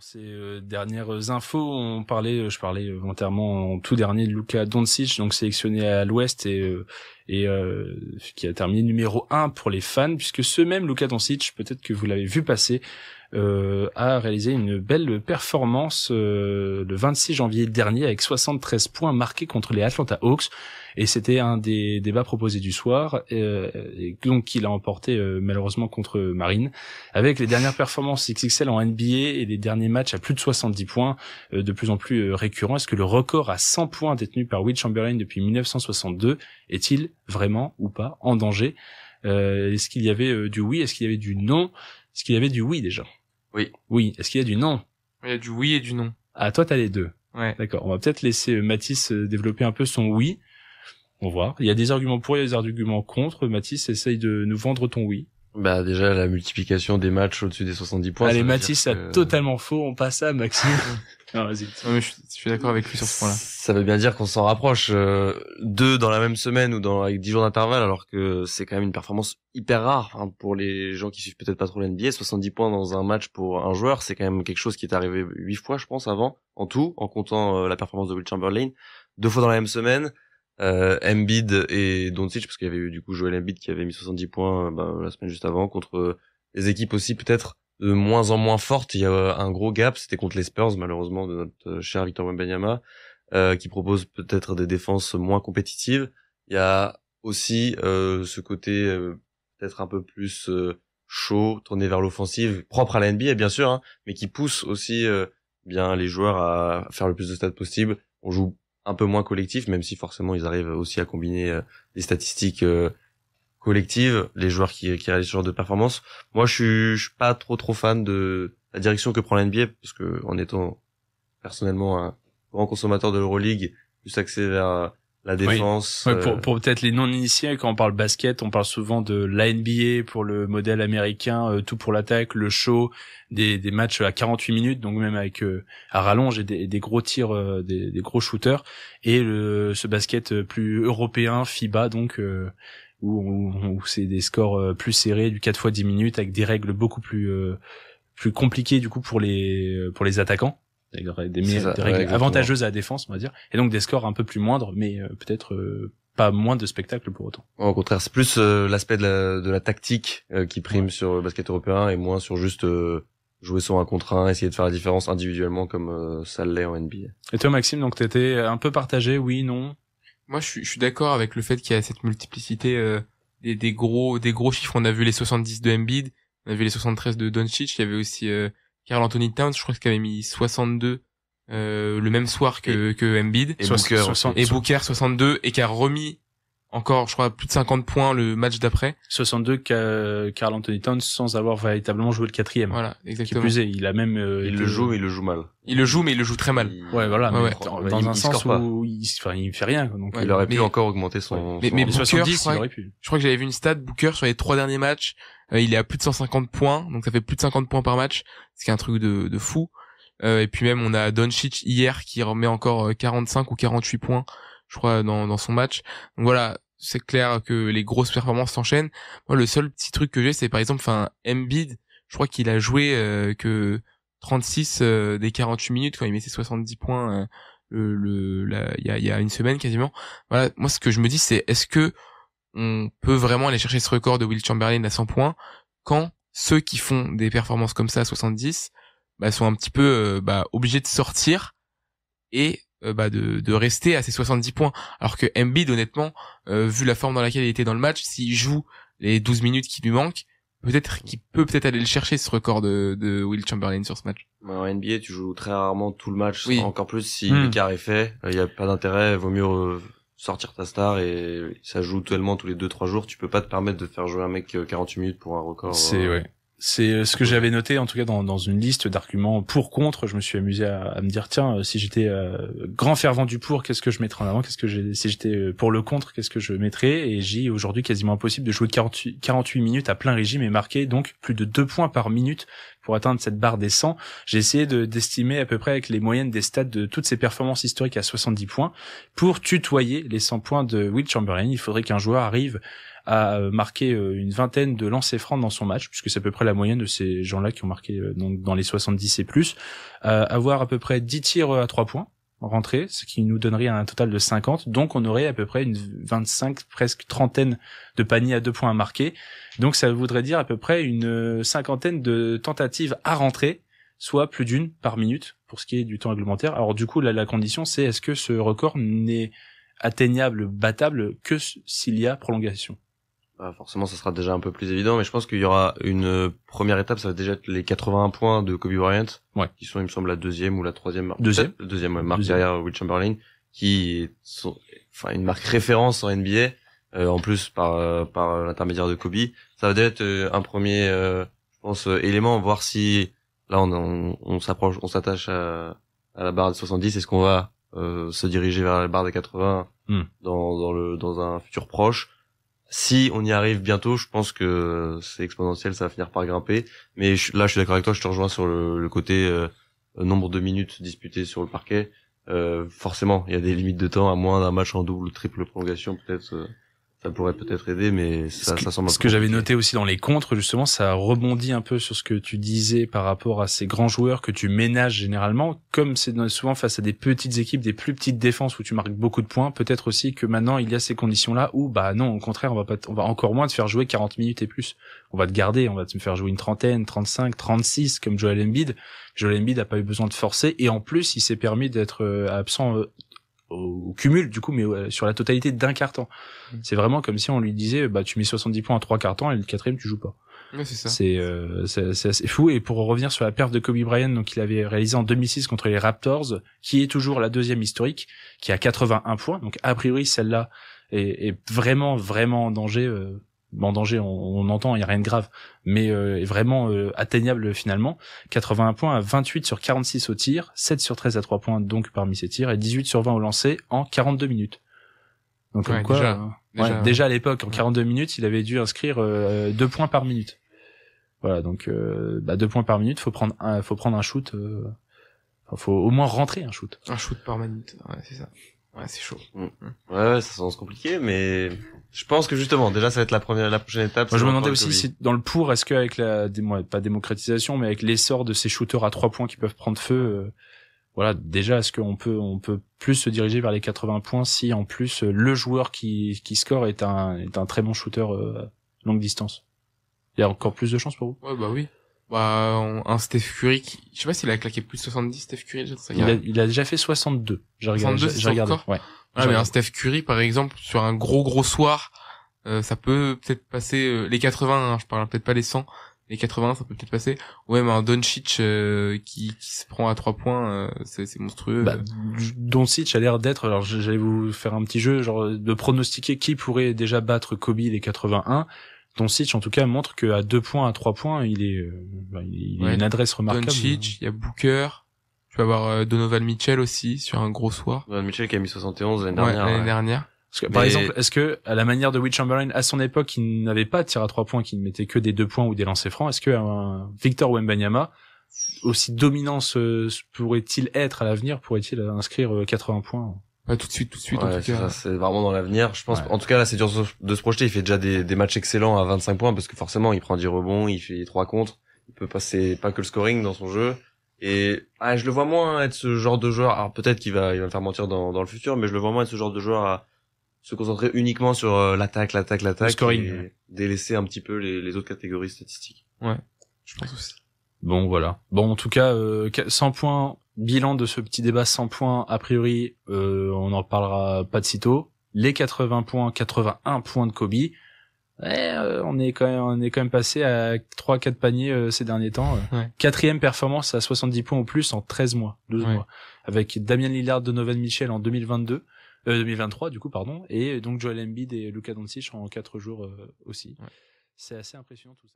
Pour ces dernières infos, je parlais volontairement en tout dernier de Luka Doncic, donc sélectionné à l'Ouest et qui a terminé numéro 1 pour les fans, puisque ce même Luka Doncic, peut-être que vous l'avez vu passer, a réalisé une belle performance le 26 janvier dernier avec 73 points marqués contre les Atlanta Hawks. Et c'était un des débats proposés du soir, et donc qu'il a emporté malheureusement contre Marine, avec les dernières performances XXL en NBA et les derniers matchs à plus de 70 points, de plus en plus récurrents. Est-ce que le record à 100 points détenu par Wilt Chamberlain depuis 1962 est-il vraiment ou pas en danger? Est-ce qu'il y avait du oui? Est-ce qu'il y avait du non? Est-ce qu'il y avait du oui déjà? Oui. Oui. Est-ce qu'il y a du non? Il y a du oui et du non. Ah, toi t'as les deux. Ouais. D'accord. On va peut-être laisser Mathis développer un peu son oui. On va voir. Il y a des arguments pour, il y a des arguments contre. Mathis, essaye de nous vendre ton oui. Bah, déjà, la multiplication des matchs au-dessus des 70 points. Allez, Mathis, c'est totalement faux. On passe à Maxime. Non, vas-y. Non, mais je suis d'accord avec lui sur ce point-là. Ça veut bien dire qu'on s'en rapproche, deux dans la même semaine ou avec 10 jours d'intervalle, alors que c'est quand même une performance hyper rare, hein, pour les gens qui suivent peut-être pas trop l'NBA. 70 points dans un match pour un joueur, c'est quand même quelque chose qui est arrivé 8 fois, je pense, avant, en tout, en comptant la performance de Wilt Chamberlain. 2 fois dans la même semaine. Embiid et Doncic, parce qu'il y avait eu du coup Joel Embiid qui avait mis 70 points la semaine juste avant, contre des équipes aussi peut-être de moins en moins fortes. Il y a un gros gap, c'était contre les Spurs malheureusement de notre cher Victor Wembanyama, qui propose peut-être des défenses moins compétitives. Il y a aussi ce côté peut-être un peu plus chaud, tourné vers l'offensive, propre à la NBA bien sûr, hein, mais qui pousse aussi bien les joueurs à faire le plus de stats possible. On joue un peu moins collectif, même si forcément ils arrivent aussi à combiner des statistiques collectives, les joueurs qui réalisent ce genre de performance. Moi, je suis pas trop fan de la direction que prend la NBA, parce que en étant personnellement un grand consommateur de l'Euroleague, plus axé vers la défense. Oui. Ouais, pour peut-être les non-initiés, quand on parle basket, on parle souvent de la NBA pour le modèle américain, tout pour l'attaque, le show, des matchs à 48 minutes, donc même avec à rallonge et des gros tirs, des gros shooters, et ce basket plus européen, FIBA, donc où c'est des scores plus serrés, du 4 fois 10 minutes, avec des règles beaucoup plus compliquées du coup pour les attaquants. Des règles avantageuses à la défense, on va dire, et donc des scores un peu plus moindres, mais peut-être pas moins de spectacle pour autant. Au contraire, c'est plus l'aspect de la tactique qui prime sur le basket européen et moins sur juste jouer sur un contre un, essayer de faire la différence individuellement comme ça l'est en NBA. Et toi Maxime, donc t'étais un peu partagé, oui, non? Moi je suis d'accord avec le fait qu'il y a cette multiplicité des gros chiffres. On a vu les 70 de Embiid, on a vu les 73 de Doncic, il y avait aussi Karl Anthony Towns, je crois qu'il avait mis 62 le même soir que Embiid, et Booker 62, et qui a remis encore, je crois, plus de 50 points le match d'après. 62 Karl Anthony Towns sans avoir véritablement joué le quatrième. Voilà, exactement. Qui plus est, il a même il le joue, mais il le joue mal. Il le joue, mais il le joue très mal. Ouais, voilà. Ouais, dans un sens où il fait rien. Donc il aurait pu encore augmenter son. Mais Booker, 70, il aurait pu. Je crois que j'avais vu une stat, Booker sur les 3 derniers matchs, il est à plus de 150 points, donc ça fait plus de 50 points par match, ce qui est un truc de fou. Et puis même on a Doncic hier qui remet encore 45 ou 48 points, je crois, dans son match. Donc voilà, c'est clair que les grosses performances s'enchaînent. Moi, le seul petit truc que j'ai, c'est par exemple, Embiid, je crois qu'il a joué que 36 des 48 minutes quand il met ses 70 points il y a une semaine quasiment. Voilà, moi ce que je me dis, c'est est-ce que on peut vraiment aller chercher ce record de Wilt Chamberlain à 100 points quand ceux qui font des performances comme ça à 70 sont un petit peu obligés de sortir et de rester à ces 70 points, alors que Embiid, honnêtement, vu la forme dans laquelle il était dans le match, s'il joue les 12 minutes qui lui manquent, peut-être qu'il peut aller le chercher, ce record de Wilt Chamberlain sur ce match. En NBA, tu joues très rarement tout le match, oui. Encore plus si l'écart est fait, il y a pas d'intérêt, vaut mieux sortir ta star, et ça joue tellement tous les 2-3 jours, tu peux pas te permettre de faire jouer un mec 48 minutes pour un record. C'est ce que j'avais noté, en tout cas dans une liste d'arguments pour contre. Je me suis amusé à me dire, tiens, si j'étais grand fervent du pour, qu'est-ce que je mettrais en avant, si j'étais pour le contre, qu'est-ce que je mettrais. Et j'ai aujourd'hui quasiment impossible de jouer 48 minutes à plein régime et marquer donc plus de 2 points par minute pour atteindre cette barre des 100. J'ai essayé d'estimer à peu près avec les moyennes des stats de toutes ces performances historiques à 70 points. Pour tutoyer les 100 points de Wilt Chamberlain, il faudrait qu'un joueur arrive a marqué une vingtaine de lancers francs dans son match, puisque c'est à peu près la moyenne de ces gens-là qui ont marqué donc dans les 70 et plus, avoir à peu près 10 tirs à 3 points rentrés, ce qui nous donnerait un total de 50, donc on aurait à peu près une 25, presque trentaine de paniers à 2 points à marquer, donc ça voudrait dire à peu près une cinquantaine de tentatives à rentrer, soit plus d'une par minute pour ce qui est du temps réglementaire. Alors du coup, là, la condition, c'est est-ce que ce record n'est atteignable, battable que s'il y a prolongation. Forcément, ça sera déjà un peu plus évident, mais je pense qu'il y aura une première étape, ça va déjà être les 81 points de Kobe Bryant, qui sont, il me semble, la deuxième ou la troisième marque. Deuxième marque derrière Will Chamberlain, qui sont, enfin, une marque référence en NBA, en plus par l'intermédiaire de Kobe. Ça va déjà être un premier, je pense, élément, voir si, là, on s'approche, on s'attache à la barre des 70, est-ce qu'on va se diriger vers la barre des 80 dans un futur proche. Si on y arrive bientôt, je pense que c'est exponentiel, ça va finir par grimper. Mais là, je suis d'accord avec toi, je te rejoins sur le côté nombre de minutes disputées sur le parquet. Forcément, il y a des limites de temps, à moins d'un match en double ou triple prolongation, peut-être ça pourrait peut-être aider, mais ça semble. Ce que j'avais noté aussi dans les contres, justement, ça rebondit un peu sur ce que tu disais par rapport à ces grands joueurs que tu ménages généralement. Comme c'est souvent face à des petites équipes, des plus petites défenses où tu marques beaucoup de points, peut-être aussi que maintenant il y a ces conditions-là où, bah non, au contraire, on va encore moins te faire jouer 40 minutes et plus. On va te garder, on va te faire jouer une trentaine, 35, 36 comme Joel Embiid. Joel Embiid a pas eu besoin de forcer et en plus il s'est permis d'être absent au cumul du coup, mais sur la totalité d'un quart-temps. C'est vraiment comme si on lui disait bah tu mets 70 points en 3 quarts-temps et le quatrième tu joues pas. Ouais, c'est ça. C'est assez fou. Et pour revenir sur la perf de Kobe Bryant, donc il avait réalisé en 2006 contre les Raptors, qui est toujours la deuxième historique, qui a 81 points. Donc a priori celle-là est vraiment en danger. En danger, on entend, il y a rien de grave, mais est vraiment atteignable finalement. 81 points à 28 sur 46 au tir, 7 sur 13 à 3 points donc parmi ces tirs, et 18 sur 20 au lancer en 42 minutes. Donc ouais, comme quoi, déjà à l'époque, en 42 minutes, il avait dû inscrire 2 points par minute. Voilà, donc 2 points par minute, faut prendre un shoot, faut au moins rentrer un shoot. Un shoot par minute, ouais, c'est ça. Ouais, c'est chaud. Ouais, ça semble compliqué, mais je pense que justement, déjà, ça va être la prochaine étape. Moi, je me demandais aussi si, dans le pour, est-ce qu'avec pas démocratisation, mais avec l'essor de ces shooters à 3 points qui peuvent prendre feu, voilà, déjà, est-ce qu'on peut plus se diriger vers les 80 points si, en plus, le joueur qui score est un très bon shooter, longue distance? Il y a encore plus de chances pour vous? Ouais, bah oui. Bah, un Steph Curry je sais pas s'il a claqué plus de 70, Steph Curry, il a déjà fait 62. J'ai regardé. Ouais. Mais un Steph Curry, par exemple, sur un gros soir, ça peut peut-être passer, les 80, hein, je parle peut-être pas les 100, les 80, ça peut peut-être passer. Ouais, mais un Doncic, qui se prend à 3 points, c'est monstrueux. Bah, Doncic a l'air d'être, alors j'allais vous faire un petit jeu, genre, de pronostiquer qui pourrait déjà battre Kobe les 81. Doncic, en tout cas, montre qu'à 2 points, à 3 points, il est une adresse remarquable. Doncic, il y a Booker. Tu vas avoir Donovan Mitchell aussi, sur un gros soir. Donovan Mitchell qui a mis 71 l'année dernière. L'année dernière. Parce que, par exemple, est-ce que, à la manière de Will Chamberlain, à son époque, il n'avait pas de tir à 3 points, qu'il ne mettait que des 2 points ou des lancers francs, est-ce que Victor Wembanyama, aussi dominant pourrait-il être à l'avenir, pourrait-il inscrire 80 points? Pas tout de suite, ouais, en tout cas. C'est vraiment dans l'avenir. Je pense, en tout cas, là, c'est dur de se projeter. Il fait déjà des matchs excellents à 25 points parce que forcément, il prend 10 rebonds, il fait 3 contres. Il peut passer pas que le scoring dans son jeu. Et, je le vois moins être ce genre de joueur. Alors, peut-être qu'il va me faire mentir dans le futur, mais je le vois moins être ce genre de joueur à se concentrer uniquement sur l'attaque, le scoring, et délaisser un petit peu les autres catégories statistiques. Ouais. Je pense aussi. Bon, voilà. Bon, en tout cas, 100 points. Bilan de ce petit débat 100 points, a priori, on en parlera pas de sitôt. Les 80 points, 81 points de Kobe. On est quand même passé à 3-4 paniers ces derniers temps. Ouais. 4e performance à 70 points ou plus en 13 mois, 12 mois. Avec Damian Lillard, Donovan Mitchell en 2023 du coup, pardon. Et donc Joel Embiid et Luka Doncic en 4 jours aussi. Ouais. C'est assez impressionnant tout ça.